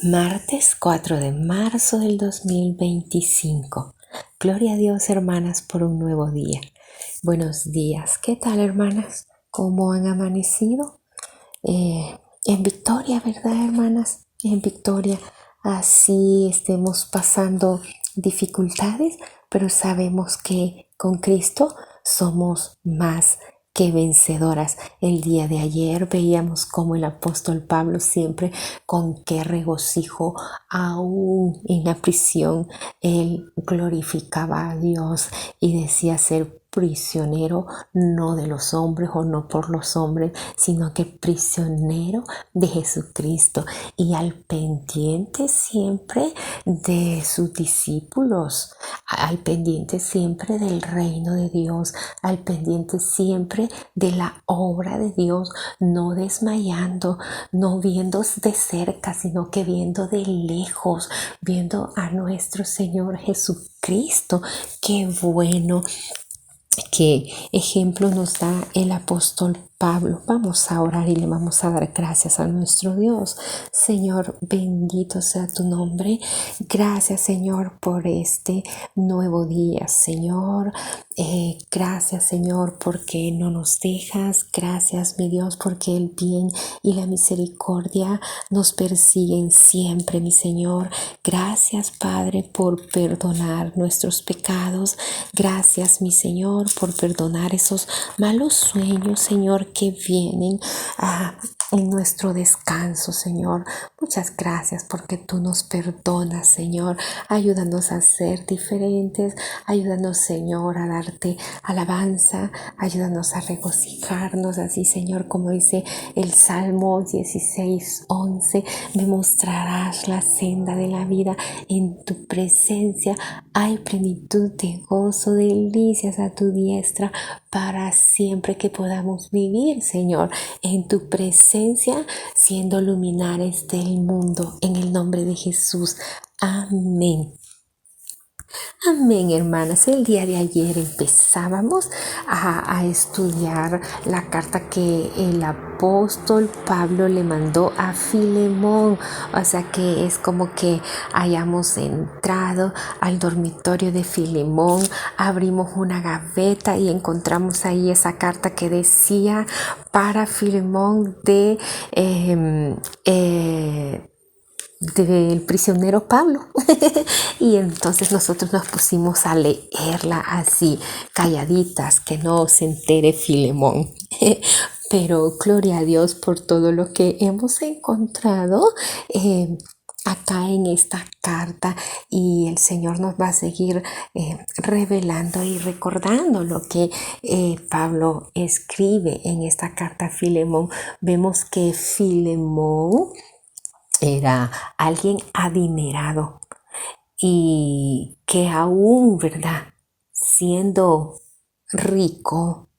Martes 4 de marzo del 2025. Gloria a Dios, hermanas, por un nuevo día. Buenos días. ¿Qué tal, hermanas? ¿Cómo han amanecido? En victoria, ¿verdad, hermanas? En victoria. Así estemos pasando dificultades, pero sabemos que con Cristo somos más que vencedoras. El día de ayer veíamos cómo el apóstol Pablo siempre con qué regocijo, aún en la prisión, él glorificaba a Dios y decía ser prisionero no de los hombres o no por los hombres, sino que prisionero de Jesucristo y al pendiente siempre de sus discípulos, al pendiente siempre del reino de Dios, al pendiente siempre de la obra de Dios, no desmayando, no viendo de cerca, sino que viendo de lejos, viendo a nuestro Señor Jesucristo. Qué bueno. ¿Qué ejemplo nos da el apóstol Pablo? Vamos a orar y le vamos a dar gracias a nuestro Dios. Señor, bendito sea tu nombre. Gracias, Señor, por este nuevo día, Señor. Gracias, Señor, porque no nos dejas. Gracias, mi Dios, porque el bien y la misericordia nos persiguen siempre, mi Señor. Gracias, Padre, por perdonar nuestros pecados. Gracias, mi Señor, por perdonar esos malos sueños, Señor, que vienen en nuestro descanso, Señor. Muchas gracias porque tú nos perdonas, Señor. Ayúdanos a ser diferentes. Ayúdanos, Señor, a darte alabanza. Ayúdanos a regocijarnos así, Señor, como dice el Salmo 16:11. Me mostrarás la senda de la vida. En tu presencia hay plenitud de gozo, delicias a tu diestra para siempre, que podamos vivir, Señor, en tu presencia, siendo luminares del mundo. En el nombre de Jesús. Amén. Amén, hermanas. El día de ayer empezábamos a estudiar la carta que el apóstol Pablo le mandó a Filemón. O sea que es como que hayamos entrado al dormitorio de Filemón, abrimos una gaveta y encontramos ahí esa carta que decía para Filemón del prisionero Pablo. Y entonces nosotros nos pusimos a leerla así, calladitas, que no se entere Filemón. Pero gloria a Dios por todo lo que hemos encontrado acá en esta carta, y el Señor nos va a seguir revelando y recordando lo que Pablo escribe en esta carta a Filemón. Vemos que Filemón era alguien adinerado y que aún, ¿verdad? Siendo rico,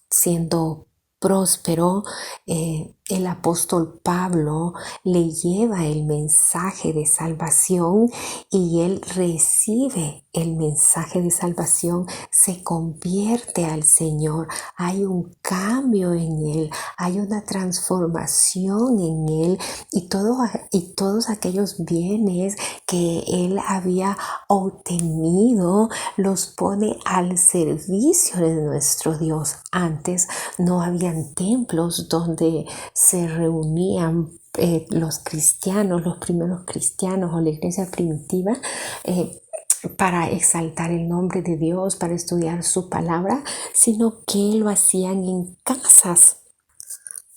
siendo próspero, el apóstol Pablo le lleva el mensaje de salvación y él recibe el mensaje de salvación, se convierte al Señor. Hay un cambio en él, hay una transformación en él, y todos aquellos bienes que él había obtenido los pone al servicio de nuestro Dios. Antes no habían templos donde se reunían los cristianos, los primeros cristianos o la iglesia primitiva, para exaltar el nombre de Dios, para estudiar su palabra, sino que lo hacían en casas.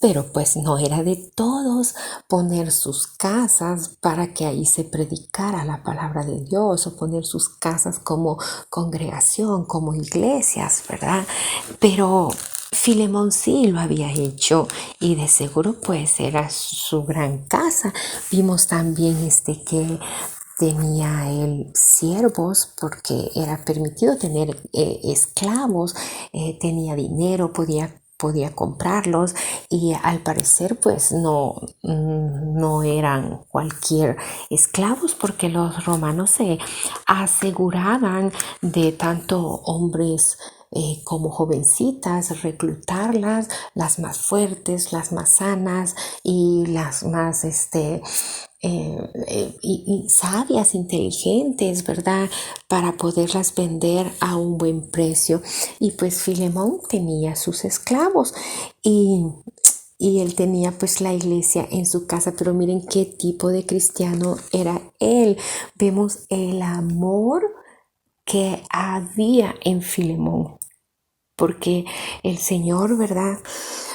Pero pues no era de todos poner sus casas para que ahí se predicara la palabra de Dios, o poner sus casas como congregación, como iglesias, ¿verdad? Pero Filemón sí lo había hecho, y de seguro pues era su gran casa. Vimos también que tenía él siervos, porque era permitido tener esclavos, tenía dinero, podía comprarlos, y al parecer pues no eran cualquier esclavos, porque los romanos se aseguraban de tanto hombres como jovencitas, reclutarlas, las más fuertes, las más sanas y las más y sabias, inteligentes, ¿verdad? Para poderlas vender a un buen precio. Y pues Filemón tenía sus esclavos y, y él tenía pues la iglesia en su casa, pero miren qué tipo de cristiano era él. Vemos el amor que había en Filemón, porque el Señor, ¿verdad?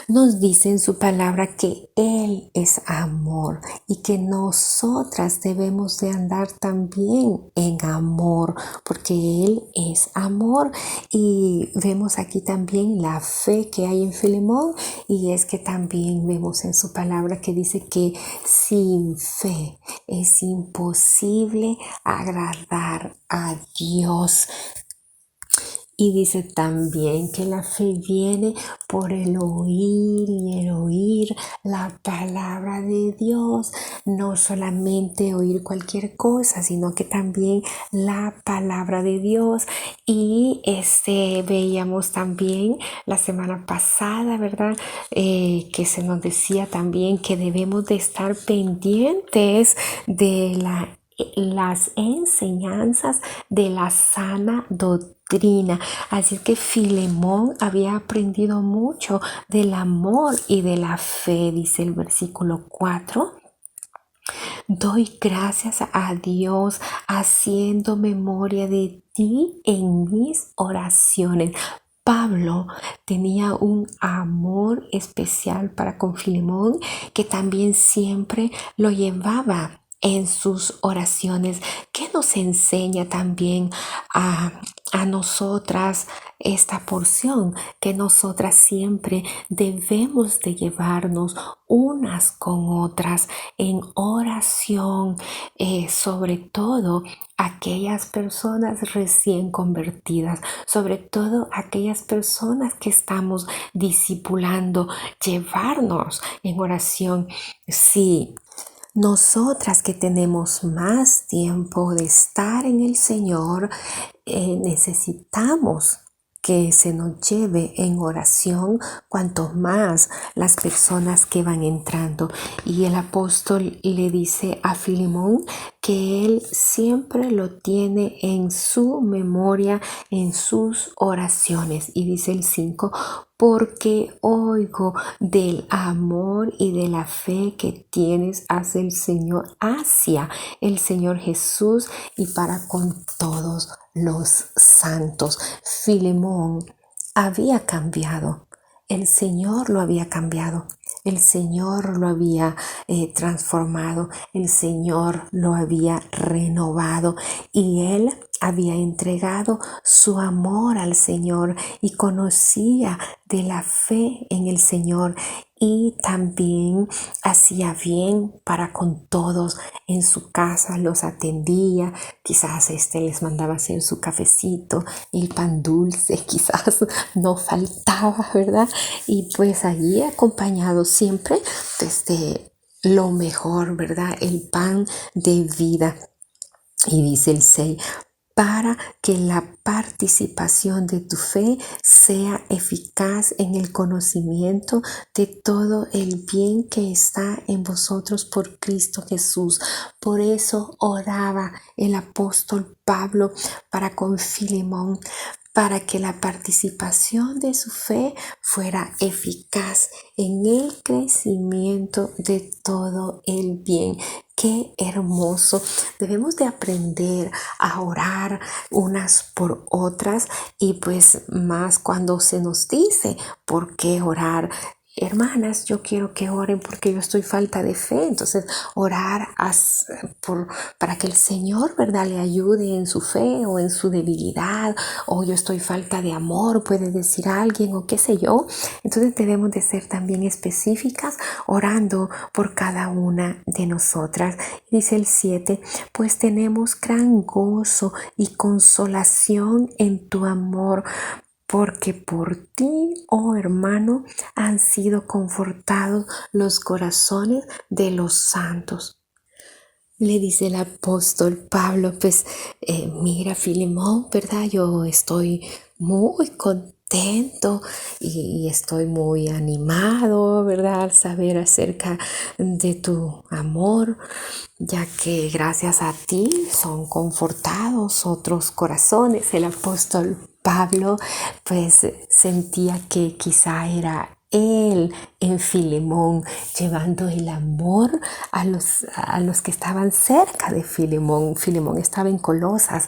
Nos dice en su palabra que Él es amor y que nosotras debemos de andar también en amor, porque Él es amor. Y vemos aquí también la fe que hay en Filemón, y es que también vemos en su palabra que dice que sin fe es imposible agradar a Dios. Y dice también que la fe viene por el oír y el oír la palabra de Dios. No solamente oír cualquier cosa, sino que también la palabra de Dios. Y veíamos también la semana pasada, ¿verdad? Que se nos decía también que debemos de estar pendientes de las enseñanzas de la sana doctrina. Así que Filemón había aprendido mucho del amor y de la fe, dice el versículo 4. Doy gracias a Dios haciendo memoria de ti en mis oraciones. Pablo tenía un amor especial para con Filemón, que también siempre lo llevaba en sus oraciones, que nos enseña también a nosotras esta porción, que nosotras siempre debemos de llevarnos unas con otras en oración, sobre todo aquellas personas recién convertidas, sobre todo aquellas personas que estamos discipulando, llevarnos en oración. Sí, nosotras que tenemos más tiempo de estar en el Señor, necesitamos que se nos lleve en oración cuanto más las personas que van entrando. Y el apóstol le dice a Filemón que él siempre lo tiene en su memoria, en sus oraciones. Y dice el 5, porque oigo del amor y de la fe que tienes hacia el Señor Jesús y para con todos los santos. Filemón había cambiado. El Señor lo había cambiado. El Señor lo había transformado. El Señor lo había renovado. Y él había entregado su amor al Señor y conocía de la fe en el Señor, y también hacía bien para con todos en su casa, los atendía, quizás les mandaba hacer su cafecito, el pan dulce quizás no faltaba, ¿verdad? Y pues allí acompañado siempre desde lo mejor, ¿verdad? El pan de vida. Y dice el 6, para que la participación de tu fe sea eficaz en el conocimiento de todo el bien que está en vosotros por Cristo Jesús. Por eso oraba el apóstol Pablo para con Filemón, para que la participación de su fe fuera eficaz en el crecimiento de todo el bien. Qué hermoso. Debemos de aprender a orar unas por otras, y pues más cuando se nos dice por qué orar. Hermanas, yo quiero que oren porque yo estoy falta de fe. Entonces, orar para que el Señor, ¿verdad?, le ayude en su fe o en su debilidad, o yo estoy falta de amor, puede decir alguien, o qué sé yo. Entonces, debemos de ser también específicas, orando por cada una de nosotras. Dice el 7, pues tenemos gran gozo y consolación en tu amor, porque por ti, oh hermano, han sido confortados los corazones de los santos. Le dice el apóstol Pablo, pues mira, Filemón, ¿verdad? Yo estoy muy contento contento y estoy muy animado, ¿verdad? Al saber acerca de tu amor, ya que gracias a ti son confortados otros corazones. El apóstol Pablo pues sentía que quizá era él en Filemón, llevando el amor a los que estaban cerca de Filemón. Filemón estaba en Colosas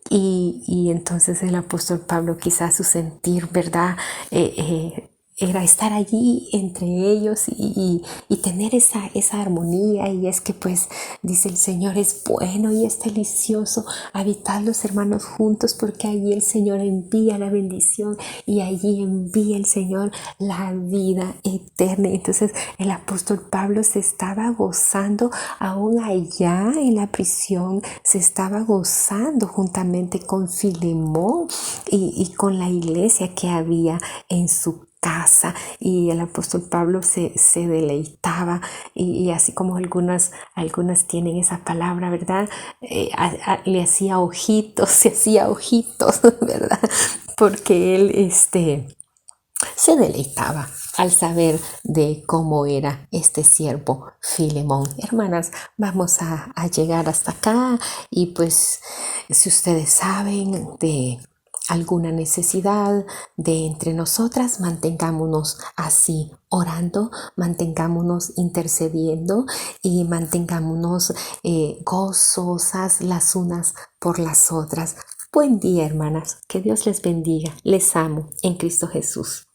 y entonces el apóstol Pablo, quizás su sentir, ¿verdad? Era estar allí entre ellos y tener esa armonía. Y es que pues dice el Señor es bueno y es delicioso habitar los hermanos juntos, porque allí el Señor envía la bendición y allí envía el Señor la vida eterna. Entonces el apóstol Pablo se estaba gozando aún allá en la prisión, se estaba gozando juntamente con Filemón y con la iglesia que había en su casa, y el apóstol Pablo se deleitaba y así como algunas tienen esa palabra, ¿verdad? Le hacía ojitos, se hacía ojitos, ¿verdad? Porque él se deleitaba al saber de cómo era este siervo Filemón. Hermanas, vamos a llegar hasta acá y pues si ustedes saben de alguna necesidad de entre nosotras, mantengámonos así orando, mantengámonos intercediendo y mantengámonos gozosas las unas por las otras. Buen día, hermanas. Que Dios les bendiga. Les amo en Cristo Jesús.